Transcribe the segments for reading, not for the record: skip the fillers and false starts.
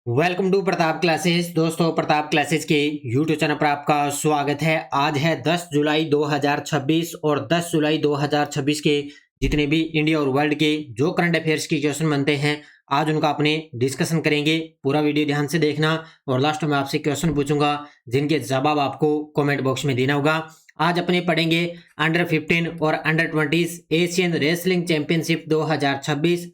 Welcome to Pratap classes. दोस्तों, Pratap classes के YouTube channel पर आपका स्वागत है। आज है 10 जुलाई 2026 और 10 जुलाई 2026 के जितने भी इंडिया और वर्ल्ड के जो करंट अफेयर्स की क्वेश्चन बनते हैं, आज उनका अपने डिस्कशन करेंगे। पूरा वीडियो ध्यान से देखना और लास्ट में आपसे क्वेश्चन पूछूंगा जिनके जवाब आपको कमेंट बॉक्स में देना होगा। आज अपने पढ़ेंगे अंडर 15 और under 20 Asian wrestling championship 2026।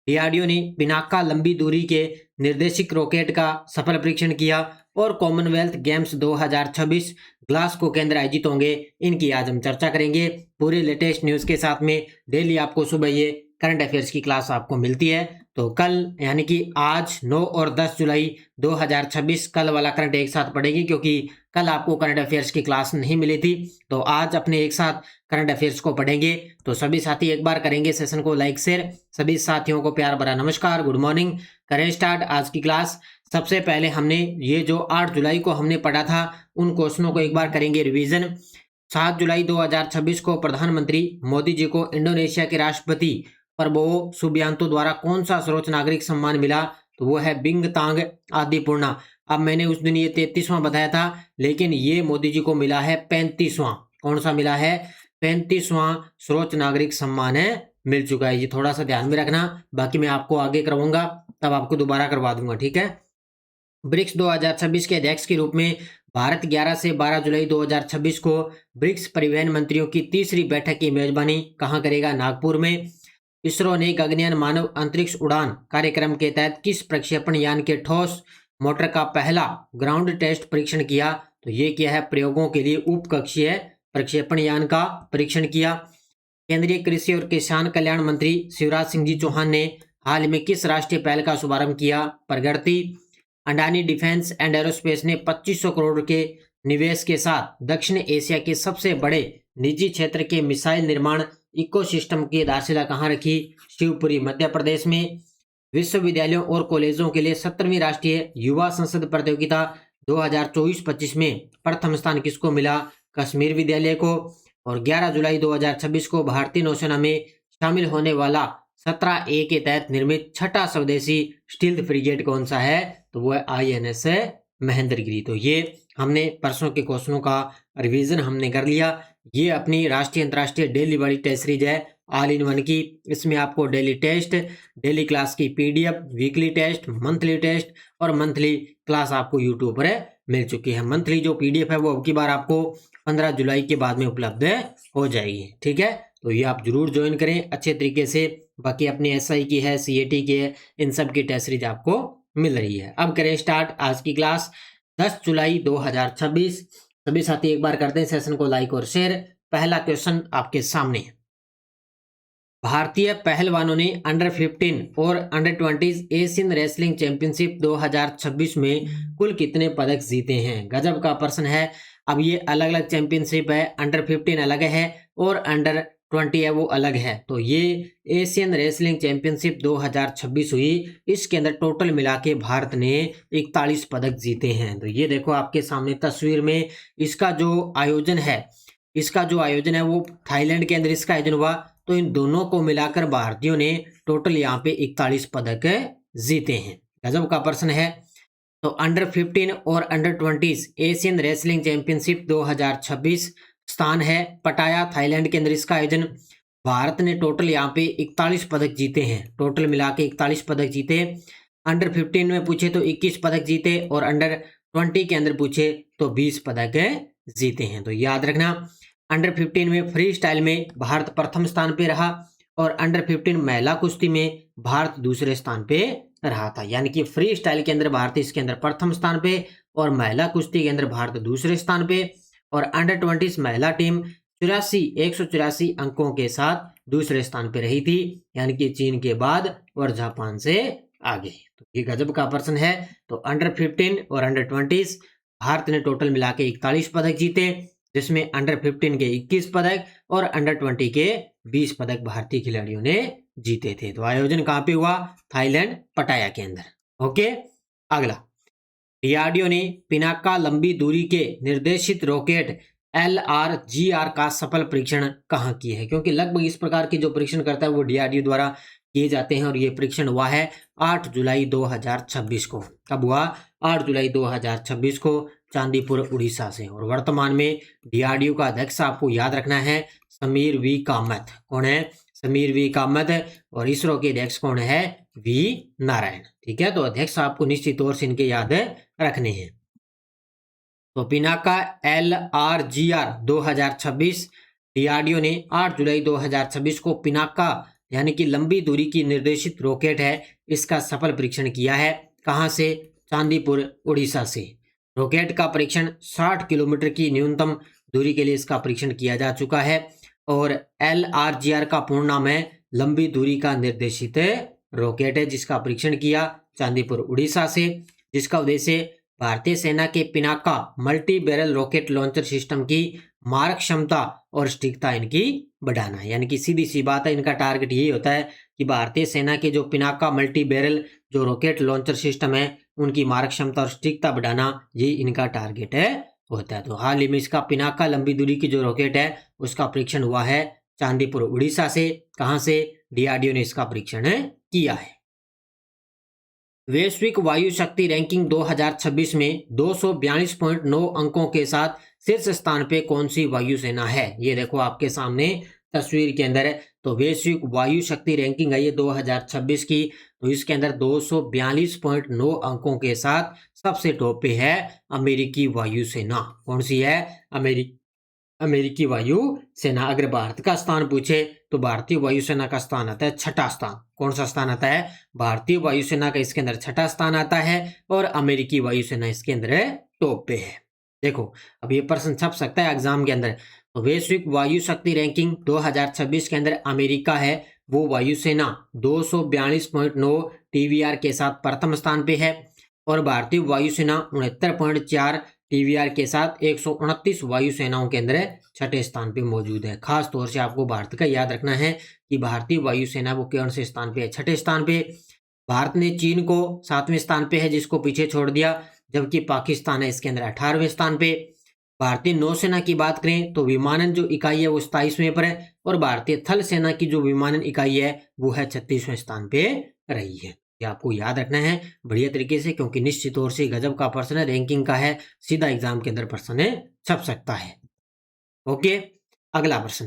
DRDO ने पिनाका लंबी दूरी के निर्देशित रॉकेट का सफल परीक्षण किया और कॉमनवेल्थ गेम्स 2026 ग्लासगो के अंदर आयोजित होंगे। इनकी आज हम चर्चा करेंगे पूरे लेटेस्ट न्यूज के साथ में। डेली आपको सुबह ये करंट अफेयर्स की क्लास आपको मिलती है। तो कल यानी कि आज 9 और 10 जुलाई 2026 कल वाला करंट एक साथ पढ़ेगी, क्योंकि कल आपको करंट अफेयर्स की क्लास नहीं मिली थी। तो आज अपने एक साथ करंट अफेयर्स को पढ़ेंगे। तो सभी साथी एक बार करेंगे सेशन को लाइक शेयर। सभी साथियों को प्यार भरा नमस्कार, गुड मॉर्निंग। करें स्टार्ट आज की क्लास। सबसे पहले हमने ये जो 8 जुलाई को हमने पढ़ा था उन क्वेश्चनों को एक बार करेंगे रिवीजन। 7 जुलाई 2026 को प्रधानमंत्री मोदी जी को इंडोनेशिया के राष्ट्रपति प्रबोवो सुबियांतो द्वारा कौन सा सर्वोच्च नागरिक सम्मान मिला? तो वो है बिंगतांग आदिपूर्णा। अब मैंने उस दिन ये 33वां बताया था, लेकिन ये मोदी जी को मिला है 35वां। कौन सा मिला है? 35वां सर्वोच्च नागरिक सम्मान है, मिल चुका है। ये थोड़ा सा ध्यान में रखना, बाकी मैं आपको आगे करवाऊंगा तब आपको दोबारा करवा दूंगा, ठीक है। ब्रिक्स 2026 के अध्यक्ष के रूप में भारत 11 से 12 जुलाई 2026 को ब्रिक्स परिवहन मंत्रियों की तीसरी बैठक की मेजबानी कहां करेगा? नागपुर में। इसरो ने गगनयान मानव अंतरिक्ष उड़ान कार्यक्रम के तहत किस प्रक्षेपण यान के ठोस मोटर का पहला ग्राउंड टेस्ट परीक्षण किया? तो ये किया है प्रयोगों के लिए उपकक्षीय प्रक्षेपण यान का परीक्षण किया। केंद्रीय कृषि और किसान कल्याण मंत्री शिवराज सिंह जी चौहान ने हाल में किस राष्ट्रीय पहल का शुभारंभ किया? प्रगति। अडानी डिफेंस एंड एरोस्पेस ने 2500 करोड़ के निवेश के साथ दक्षिण एशिया के सबसे बड़े निजी क्षेत्र के मिसाइल निर्माण इकोसिस्टम की आधारशिला कहां रखी? शिवपुरी मध्य प्रदेश में। विश्वविद्यालयों और कॉलेजों के लिए 17वीं राष्ट्रीय युवा संसद प्रतियोगिता 2024-25 में प्रथम स्थान किसको मिला? कश्मीर विद्यालय को। और 11 जुलाई 2026 को भारतीय नौसेना में शामिल होने वाला 17A के तहत निर्मित छठा स्वदेशी स्टील्थ फ्रिगेट कौन सा है? तो वो है INS महेंद्रगिरी। तो ये हमने परसों के क्वेश्चनों का रिवीजन हमने कर लिया। ये अपनी राष्ट्रीय अंतर्राष्ट्रीय डेली वाली टेस्ट सीरीज है ऑल इन वन की। इसमें आपको डेली टेस्ट, डेली क्लास की PDF, weekly test, monthly test और मंथली क्लास आपको यूट्यूब पर मिल चुकी है। मंथली जो PDF है वो अब की बार आपको 15 जुलाई के बाद में उपलब्ध हो जाएगी, ठीक है। तो ये आप जरूर ज्वाइन करें अच्छे तरीके से। बाकी अपनी SI की है, CAT की है, इन सब की टेस्ट सीरीज आपको मिल रही है। अब करें स्टार्ट आज की क्लास 10 जुलाई 2026। सभी साथी एक बार करते हैं सेशन को लाइक और शेयर। पहला क्वेश्चन आपके सामने है। भारतीय पहलवानों ने अंडर 15 और अंडर 20 एशियन रेसलिंग चैंपियनशिप 2026 में कुल कितने पदक जीते हैं? गजब का प्रश्न है। अब ये अलग अलग चैंपियनशिप है, अंडर 15 अलग है और अंडर 20 है वो अलग है। तो ये एशियन रेसलिंग चैंपियनशिप 2026 हुई, इसके अंदर टोटल मिला के भारत ने 41 पदक जीते हैं। तो ये देखो आपके सामने तस्वीर में इसका जो आयोजन है वो थाईलैंड के अंदर इसका आयोजन हुआ। तो इन दोनों को मिलाकर भारतीयों ने टोटल यहाँ पे 41 पदक जीते हैं। गजब का प्रश्न है। तो अंडर 15 और अंडर 20 एशियन रेसलिंग चैंपियनशिप 2026 स्थान है पटाया, थाईलैंड के अंदर इसका आयोजन। भारत ने टोटल यहाँ पे 41 पदक जीते हैं, टोटल मिला के 41 पदक जीते। अंडर 15 में पूछे तो 21 पदक जीते और अंडर 20 के अंदर पूछे तो 20 पदक जीते हैं। तो याद रखना, अंडर 15 में फ्री स्टाइल में भारत प्रथम स्थान पे रहा और अंडर 15 महिला कुश्ती में भारत दूसरे स्थान पे रहा था। यानी कि फ्री स्टाइल के अंदर भारत इसके अंदर प्रथम स्थान पे और महिला कुश्ती के अंदर भारत दूसरे स्थान पे। और अंडर 20 महिला टीम 184 अंकों के साथ दूसरे स्थान पे रही थी, यानी कि चीन के बाद और जापान से आगे। तो ये गजब का प्रश्न है। तो अंडर 15 और अंडर 20 भारत ने टोटल मिला के 41 पदक जीते, जिसमें अंडर 15 के 21 पदक और अंडर 20 के 20 पदक भारतीय खिलाड़ियों ने जीते थे। तो आयोजन कहां पे हुआ? थाईलैंड पटाया के अंदर। ओके, अगला। डीआरडीओ ने पिनाका लंबी दूरी के निर्देशित रॉकेट LRGR का सफल परीक्षण कहां किए है? क्योंकि लगभग इस प्रकार के जो परीक्षण करता है वो डीआरडीओ द्वारा किए जाते हैं और ये परीक्षण हुआ है 8 जुलाई 2026 को। कब हुआ? 8 जुलाई 2026 को चांदीपुर उड़ीसा से। और वर्तमान में डीआरडीओ का अध्यक्ष आपको याद रखना है समीर वी कामत। कौन है? समीर वी कामत। और इसरो के अध्यक्ष कौन है? वी नारायण। ठीक है, तो अध्यक्ष आपको निश्चित तौर से इनके याद रखने हैं। तो पिनाका LRGR 2026 डीआरडीओ ने 8 जुलाई 2026 को पिनाका यानी कि लंबी दूरी की निर्देशित रॉकेट है, इसका सफल परीक्षण किया है। कहां से? चांदीपुर उड़ीसा से। रॉकेट का परीक्षण 60 किलोमीटर की न्यूनतम दूरी के लिए इसका परीक्षण किया जा चुका है। और LRGR का पूर्ण नाम है लंबी दूरी का निर्देशित रॉकेट है, जिसका परीक्षण किया चांदीपुर उड़ीसा से, जिसका उद्देश्य भारतीय सेना के Pinaka multi barrel rocket launcher system की मारक क्षमता और सटीकता इनकी बढ़ाना है। यानी कि सीधी सी बात है, इनका टारगेट यही होता है कि भारतीय सेना के जो पिनाका मल्टी बैरल जो रॉकेट लॉन्चर सिस्टम है उनकी मारक क्षमता और सटीकता बढ़ाना, ये इनका टारगेट है होता है। तो हाल ही में इसका पिनाका लंबी दूरी की जो रॉकेट है उसका परीक्षण हुआ है चांदीपुर उड़ीसा से। कहां से? डीआरडीओ ने इसका परीक्षण किया है। वैश्विक वायु शक्ति रैंकिंग 2026 में 242.9 अंकों के साथ शीर्ष स्थान पे कौन सी वायुसेना है? ये देखो आपके सामने तस्वीर के अंदर है। तो वैश्विक वायु शक्ति रैंकिंग है ये 2026 की। तो इसके अंदर 242.9 अंकों के साथ सबसे टॉप पे है अमेरिकी वायुसेना। कौन सी है? अमेरिकी वायुसेना। अगर भारत का स्थान पूछे तो भारतीय वायुसेना का स्थान आता है छठा स्थान। कौन सा स्थान आता है? भारतीय वायुसेना का इसके अंदर छठा स्थान आता है और अमेरिकी वायुसेना इसके अंदर टॉप पे है। देखो अब ये प्रश्न छप सकता है एग्जाम के अंदर। तो वैश्विक वायु शक्ति रैंकिंग 2026 के अंदर अमेरिका है, वो वायुसेना 242.9 टीवीआर के साथ प्रथम स्थान पे है। और भारतीय वायुसेना 69.4 टीवीआर के साथ 129 वायुसेनाओं के अंदर छठे स्थान पे मौजूद है। खास तौर से आपको भारत का याद रखना है कि भारतीय वायुसेना वो कौन से स्थान पे है? छठे स्थान पे। भारत ने चीन को 7वें स्थान पे है, जिसको पीछे छोड़ दिया, जबकि पाकिस्तान है इसके अंदर 18वें स्थान पे। भारतीय नौसेना की बात करें तो विमानन जो इकाई है वो 27वें पर है। और भारतीय थल सेना की जो विमानन इकाई है वो है 36वें स्थान पे रही है। ये आपको याद रखना है बढ़िया तरीके से, क्योंकि निश्चित तौर से गजब का प्रश्न है, रैंकिंग का है, सीधा एग्जाम के अंदर प्रश्न छप सकता है। ओके, अगला प्रश्न।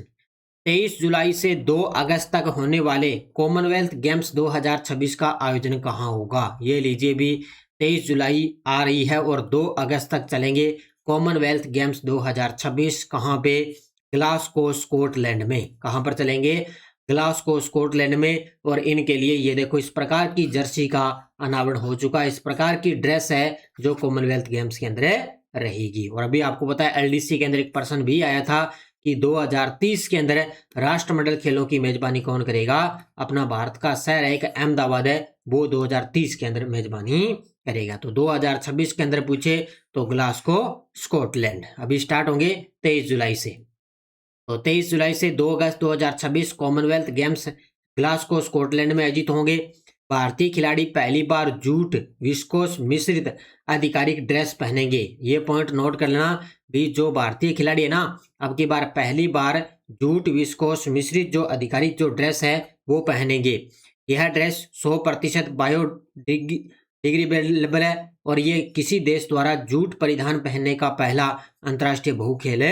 23 जुलाई से 2 अगस्त तक होने वाले कॉमनवेल्थ गेम्स 2026 का आयोजन कहाँ होगा? ये लीजिए भी 23 जुलाई आ रही है और 2 अगस्त तक चलेंगे कॉमनवेल्थ गेम्स 2026। कहाँ पे? ग्लासगो स्कॉटलैंड में। कहाँ पर चलेंगे? ग्लासगो स्कॉटलैंड में। और इनके लिए ये देखो इस प्रकार की जर्सी का अनावरण हो चुका है, इस प्रकार की ड्रेस है जो कॉमनवेल्थ गेम्स के अंदर रहेगी। और अभी आपको पता है एलडीसी के अंदर एक प्रश्न भी आया था कि 2030 के अंदर राष्ट्रमंडल खेलों की मेजबानी कौन करेगा? अपना भारत का शहर है एक अहमदाबाद है, वो 2030 के अंदर मेजबानी करेगा। तो 2026 के अंदर पूछे तो ग्लासगो स्कॉटलैंड। अभी स्टार्ट होंगे 23 जुलाई से। तो 23 जुलाई से 2 अगस्त 2026 कॉमनवेल्थ गेम्स ग्लासगो स्कॉटलैंड में आयोजित होंगे। भारतीय खिलाड़ी पहली बार जूट विस्कोस मिश्रित आधिकारिक ड्रेस पहनेंगे। ये पॉइंट नोट कर लेना भी, जो भारतीय खिलाड़ी है ना, अब की बार पहली बार जूट विस्कोस मिश्रित जो आधिकारिक जो ड्रेस है वो पहनेंगे। यह ड्रेस 100% बायोडिग्रेडेबल है और ये किसी देश द्वारा जूट परिधान पहनने का पहला अंतर्राष्ट्रीय बहु खेल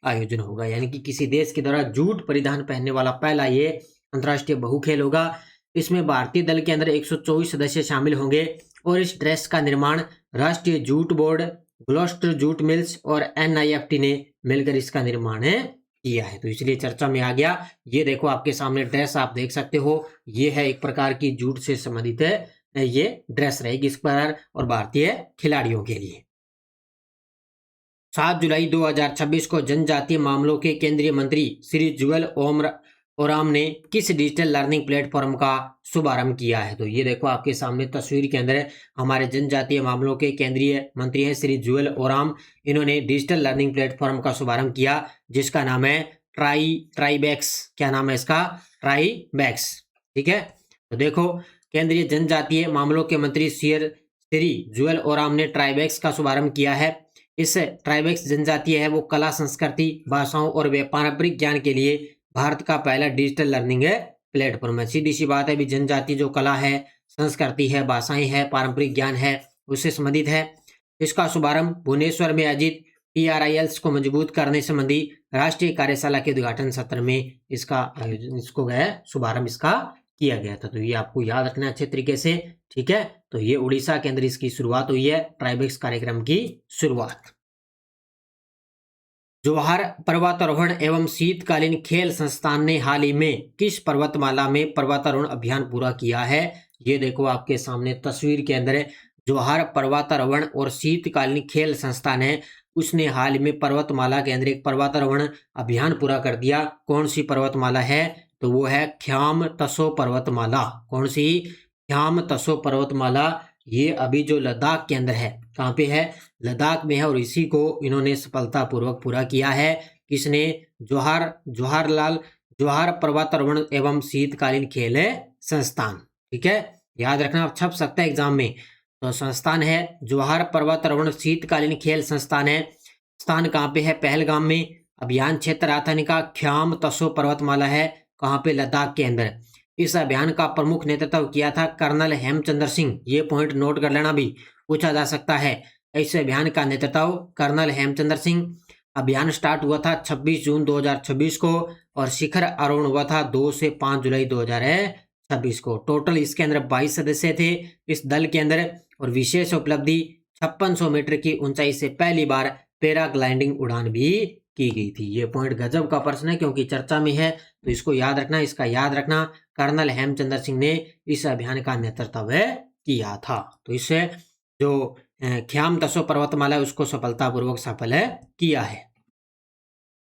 आयोजन होगा। यानी कि किसी देश के द्वारा जूट परिधान पहनने वाला पहला ये अंतर्राष्ट्रीय बहु खेल होगा। इसमें भारतीय दल के अंदर 124 सदस्य शामिल होंगे और इस ड्रेस का निर्माण राष्ट्रीय jute board, Gloster jute mills और NIFT ने मिलकर इसका निर्माण किया है। तो इसलिए चर्चा में आ गया। ये देखो आपके सामने ड्रेस आप देख सकते हो, ये है एक प्रकार की जूट से संबंधित ये ड्रेस रहेगी इस पर और भारतीय खिलाड़ियों के लिए। 7 जुलाई 2026 को जनजातीय मामलों के केंद्रीय मंत्री श्री जुएल ओराम ने किस डिजिटल लर्निंग प्लेटफॉर्म का शुभारंभ किया है? तो ये देखो आपके सामने तस्वीर के अंदर हमारे जनजातीय मामलों के केंद्रीय मंत्री हैं श्री जुएल ओराम। इन्होंने डिजिटल लर्निंग प्लेटफॉर्म का शुभारंभ किया जिसका नाम है ट्राइबेक्स। क्या नाम है इसका? ट्राइबेक्स। ठीक है, तो देखो केंद्रीय जनजातीय मामलों के मंत्री श्री जुएल ओराम ने ट्राइबेक्स का शुभारंभ किया है। इस ट्राइबेक्स जनजातीय है वो कला, संस्कृति, भाषाओं और पारंपरिक ज्ञान के लिए भारत का पहला डिजिटल लर्निंग प्लेटफॉर्म है। सीधी सी बात है, भी जनजाति जो कला है, संस्कृति है, भाषाएं है, पारंपरिक ज्ञान है, उससे संबंधित है। इसका शुभारंभ भुवनेश्वर में आयोजित PRILs को मजबूत करने संबंधी राष्ट्रीय कार्यशाला के उद्घाटन सत्र में इसका आयोजन, इसको गया शुभारंभ इसका किया गया था। तो ये आपको याद रखना अच्छे तरीके से, ठीक है। तो ये उड़ीसा के अंदर इसकी शुरुआत हुई है, ट्राइबेक्स कार्यक्रम की शुरुआत। जवाहर पर्वतारोहण एवं शीतकालीन खेल संस्थान ने हाल ही में किस पर्वतमाला में पर्वतारोहण अभियान पूरा किया है? ये देखो आपके सामने तस्वीर के अंदर जवाहर पर्वतारोहण और शीतकालीन खेल संस्थान है, उसने हाल ही में पर्वतमाला के अंदर एक पर्वतारोहण अभियान पूरा कर दिया। कौन सी पर्वतमाला है? तो वो है ख्याम तसो पर्वतमाला। कौन सी? ख्याम तसो पर्वतमाला। ये अभी जो लद्दाख के अंदर है, कहाँ पे है? लद्दाख में है, और इसी को इन्होंने सफलतापूर्वक पूरा किया है। किसने? जवाहर पर्वतारोहण एवं शीतकालीन खेल संस्थान, ठीक है। याद रखना, छप सकता है एग्जाम में। तो संस्थान है जवाहर पर्वतारोहण शीतकालीन खेल संस्थान है। स्थान कहाँ पे है? पहलगाम में। अभियान क्षेत्र राजधानी का ख्याम तसो पर्वतमाला है, कहाँ पे? लद्दाख के अंदर। इस अभियान का प्रमुख नेतृत्व किया था कर्नल हेमचंद्र सिंह। ये पॉइंट नोट कर लेना, भी पूछा जा सकता है। इस अभियान का नेतृत्व कर्नल हेमचंद्र सिंह। अभियान स्टार्ट हुआ था 26 जून 2026 को, और शिखर आरोहण हुआ था 2 से 5 जुलाई 2026 को। टोटल इसके अंदर 22 सदस्य थे इस दल के अंदर, और विशेष उपलब्धि 5600 मीटर की ऊंचाई से पहली बार पैराग्लाइडिंग उड़ान भी की गई थी। ये पॉइंट गजब का प्रश्न है, क्योंकि चर्चा में है, तो इसको याद रखना। इसका याद रखना, कर्नल हेमचंद्र सिंह ने इस अभियान का नेतृत्व किया था। तो इससे जो ख्याम तसो पर्वतमाला उसको सफलतापूर्वक सफल किया है।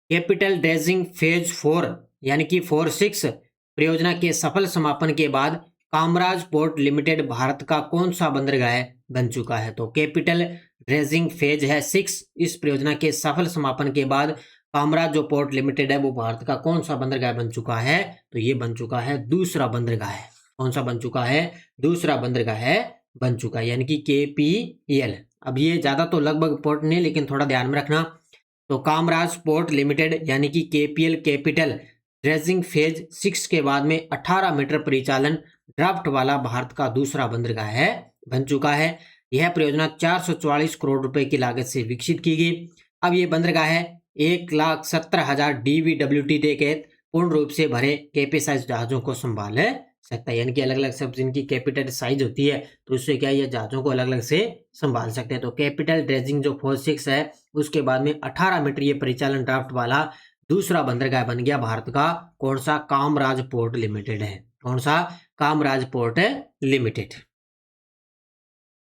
कैपिटल ड्रेजिंग फेज 4 यानी कि 4-6 परियोजना के सफल समापन के बाद कामराज पोर्ट लिमिटेड भारत का कौन सा बंदरगाह बन चुका है? तो कैपिटल ड्रेजिंग फेज है 6। इस परियोजना के सफल समापन के बाद कामराज जो पोर्ट लिमिटेड है वो भारत का कौन सा बंदरगाह बन चुका है? तो ये बन चुका है दूसरा बंदरगाह। कौन सा बन चुका है? दूसरा बंदरगाह बन चुका है, यानी कि KPL। अब ये ज्यादा तो लगभग पोर्ट नहीं, लेकिन थोड़ा ध्यान में रखना। तो कामराज पोर्ट लिमिटेड यानी कि KPL कैपिटल ड्रेजिंग फेज 6 के बाद में 18 मीटर परिचालन ड्राफ्ट वाला भारत का दूसरा बंदरगाह बन चुका है। यह परियोजना 444 करोड़ रुपए की लागत से विकसित की गई। अब ये बंदरगाह 1,70,000 DVWT के पूर्ण रूप से भरे कैपेसाइज जहाजों को संभाल सकता है, यानी कि अलग अलग सब जिनकी कैपिटल साइज होती है, तो उससे क्या ये जहाजों को अलग अलग से संभाल सकते हैं। तो कैपिटल ड्रेजिंग जो फोर्स 6 है, उसके बाद में 18 मीटर ये परिचालन ड्राफ्ट वाला दूसरा बंदरगाह बन गया भारत का। कौन सा? कामराज पोर्ट लिमिटेड है। कौन सा? Kamaraj port limited.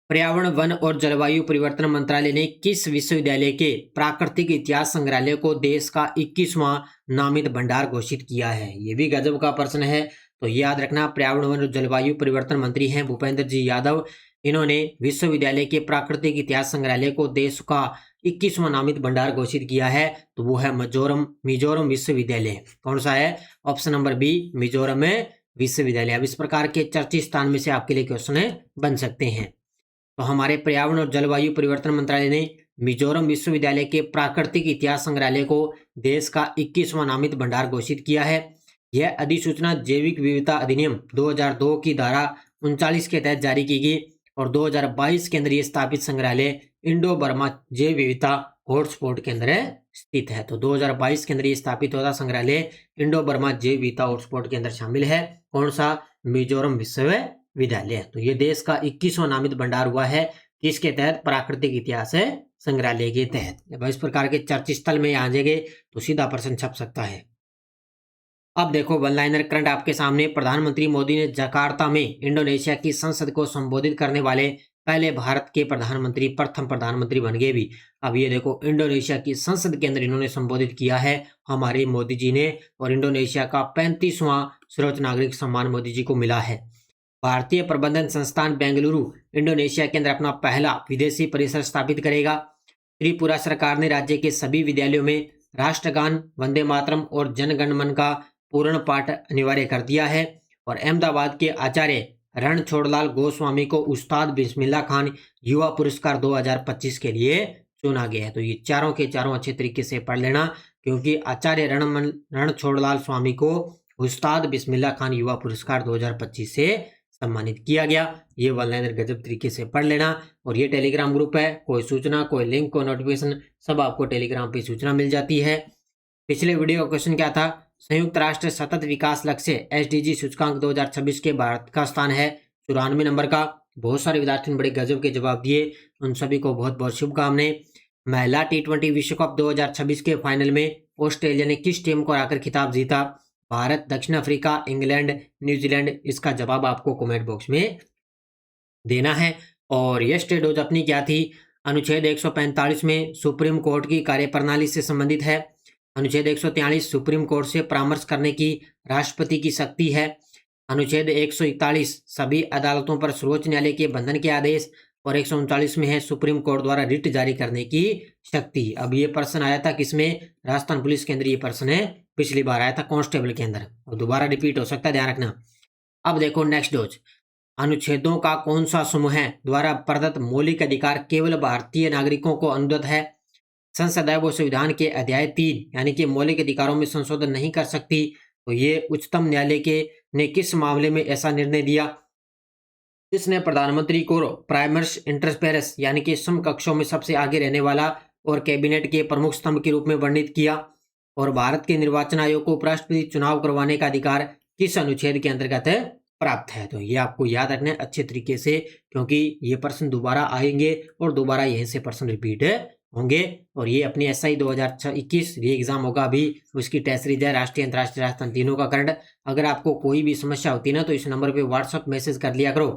पर्यावरण, वन और जलवायु परिवर्तन मंत्रालय ने किस विश्वविद्यालय के प्राकृतिक इतिहास संग्रहालय को देश का 21वां नामित भंडार घोषित किया है? ये भी गजब का प्रश्न है, तो याद रखना। पर्यावरण, वन और जलवायु परिवर्तन मंत्री हैं भूपेंद्र जी यादव। इन्होंने विश्वविद्यालय के प्राकृतिक इतिहास संग्रहालय को देश का 21वां नामित भंडार घोषित किया है, तो वो है मिजोरम विश्वविद्यालय। कौन सा है? ऑप्शन नंबर बी, मिजोरम विश्वविद्यालय। अब इस प्रकार के चर्चित स्थान में से आपके लिए क्वेश्चन बन सकते हैं। तो हमारे पर्यावरण और जलवायु परिवर्तन मंत्रालय ने मिजोरम विश्वविद्यालय के प्राकृतिक इतिहास संग्रहालय को देश का 21वां नामित भंडार घोषित किया है। यह अधिसूचना जैविक विविधता अधिनियम 2002 की धारा 39 के तहत जारी की गई, और 2022 के अंदर ये स्थापित संग्रहालय इंडो बर्मा जैव विविधता हॉटस्पॉट के अंदर स्थित है। तो 2022 के अंदर ये स्थापित होता संग्रहालय इंडो बर्मा जैव विविधता हॉटस्पॉट के अंदर शामिल है। कौन सा? मिजोरम विश्वविद्यालय। तो ये देश का 21वां नामित भंडार हुआ है, किसके तहत? प्राकृतिक इतिहास संग्रहालय के तहत। इस प्रकार के चर्चित स्थल में आ जाएंगे तो सीधा प्रश्न छप सकता है। अब देखो वन लाइनर करंट आपके सामने। प्रधानमंत्री मोदी ने जकार्ता में इंडोनेशिया की संसद को संबोधित करने वाले पहले भारत के प्रधानमंत्री, प्रथम प्रधानमंत्री बन गए भी। अब ये देखो इंडोनेशिया की संसद के अंदर इन्होंने संबोधित किया है हमारे मोदी जी ने, और इंडोनेशिया का 35वां सर्वोच्च नागरिक सम्मान मोदी जी को मिला है। भारतीय प्रबंधन संस्थान बेंगलुरु इंडोनेशिया के अंदर अपना पहला विदेशी परिसर स्थापित करेगा। त्रिपुरा सरकार ने राज्य के सभी विद्यालयों में राष्ट्रगान, वंदे मातरम और जनगणमन का पूर्ण पाठ अनिवार्य कर दिया है। और अहमदाबाद के आचार्य रणछोड़लाल गोस्वामी को उस्ताद बिस्मिल्लाह खान युवा पुरस्कार 2025 के लिए चुना गया है। तो ये चारों के चारों अच्छे तरीके से पढ़ लेना, क्योंकि आचार्य रणछोड़लाल स्वामी को उस्ताद बिस्मिल्लाह खान युवा पुरस्कार 2025 से सम्मानित किया गया। ये वन लाइनर गजब तरीके से पढ़ लेना। और ये टेलीग्राम ग्रुप है, कोई सूचना, कोई लिंक, कोई नोटिफिकेशन सब आपको टेलीग्राम पे सूचना मिल जाती है। पिछले वीडियो का क्वेश्चन क्या था? संयुक्त राष्ट्र सतत विकास लक्ष्य SDG सूचकांक 2026 के भारत का स्थान है 94 नंबर का। बहुत सारे विद्यार्थियों ने बड़े गजब के जवाब दिए, उन सभी को बहुत बहुत शुभकामनाएं। महिला T20 विश्व कप 2026 के फाइनल में ऑस्ट्रेलिया ने किस टीम को हराकर खिताब जीता? भारत, दक्षिण अफ्रीका, इंग्लैंड, न्यूजीलैंड। इसका जवाब आपको कमेंट बॉक्स में देना है। और यस्टरडे डोज अपनी क्या थी? अनुच्छेद 145 में सुप्रीम कोर्ट की कार्यप्रणाली से संबंधित है। अनुच्छेद 143 सुप्रीम कोर्ट से परामर्श करने की राष्ट्रपति की शक्ति है। अनुच्छेद 141 सभी अदालतों पर सर्वोच्च न्यायालय के बंधन के आदेश। और 139 में है सुप्रीम कोर्ट द्वारा रिट जारी करने की शक्ति। अब ये प्रश्न आया था किसमें? राजस्थान पुलिस के अंदर ये प्रश्न है, पिछली बार आया था कांस्टेबल के अंदर, और दोबारा रिपीट हो सकता है, ध्यान रखना। अब देखो नेक्स्ट डोज, अनुच्छेदों का कौन सा समूह है द्वारा प्रदत्त मौलिक अधिकार केवल भारतीय नागरिकों को अनुदत्त है? संसद है वो संविधान के अध्याय 3 यानी कि मौलिक अधिकारों में संशोधन नहीं कर सकती। तो ये उच्चतम न्यायालय के ने किस मामले में ऐसा निर्णय दिया? इसने प्रधानमंत्री को प्राइमर्स इंटर पेरेस यानी कि समकक्षों में सबसे आगे रहने वाला और कैबिनेट के प्रमुख स्तंभ के रूप में वर्णित किया। और भारत के निर्वाचन आयोग को उपराष्ट्रपति चुनाव करवाने का अधिकार किस अनुच्छेद के अंतर्गत प्राप्त है? तो ये आपको याद रखना है अच्छे तरीके से, क्योंकि ये प्रश्न दोबारा आएंगे और दोबारा यहीं से प्रश्न रिपीट होंगे। और ये अपनी SI 2021 री एग्जाम होगा अभी, उसकी टेस्ट सीरीज है राष्ट्रीय, अंतर्राष्ट्रीय, राजस्थान तीनों का करंट। अगर आपको कोई भी समस्या होती है ना, तो इस नंबर पे व्हाट्सअप मैसेज कर लिया करो,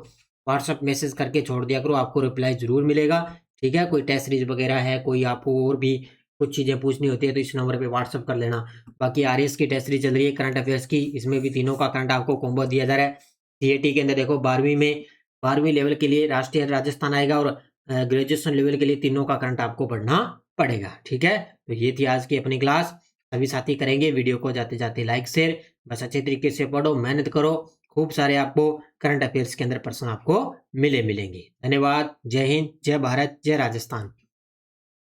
व्हाट्सअप मैसेज करके छोड़ दिया करो, आपको रिप्लाई जरूर मिलेगा। ठीक है, कोई टेस्ट सीरीज वगैरह है, कोई आपको और भी कुछ चीज़ें पूछनी होती है तो इस नंबर पे व्हाट्सअप कर लेना। बाकी RS की टेस्ट सीरीज चल रही है करंट अफेयर्स की, इसमें भी तीनों का करंट आपको कॉम्बो दिया जा रहा है। CAT के अंदर देखो 12वीं लेवल के लिए राष्ट्रीय राजस्थान आएगा, और ग्रेजुएशन लेवल के लिए तीनों का करंट आपको पढ़ना पड़ेगा। ठीक है, तो ये थी आज की अपनी क्लास। सभी साथी करेंगे वीडियो को जाते जाते लाइक शेयर, बस अच्छे तरीके से पढ़ो, मेहनत करो, खूब सारे आपको करंट अफेयर्स के अंदर प्रश्न आपको मिलेंगे। धन्यवाद। जय हिंद, जय भारत, जय राजस्थान।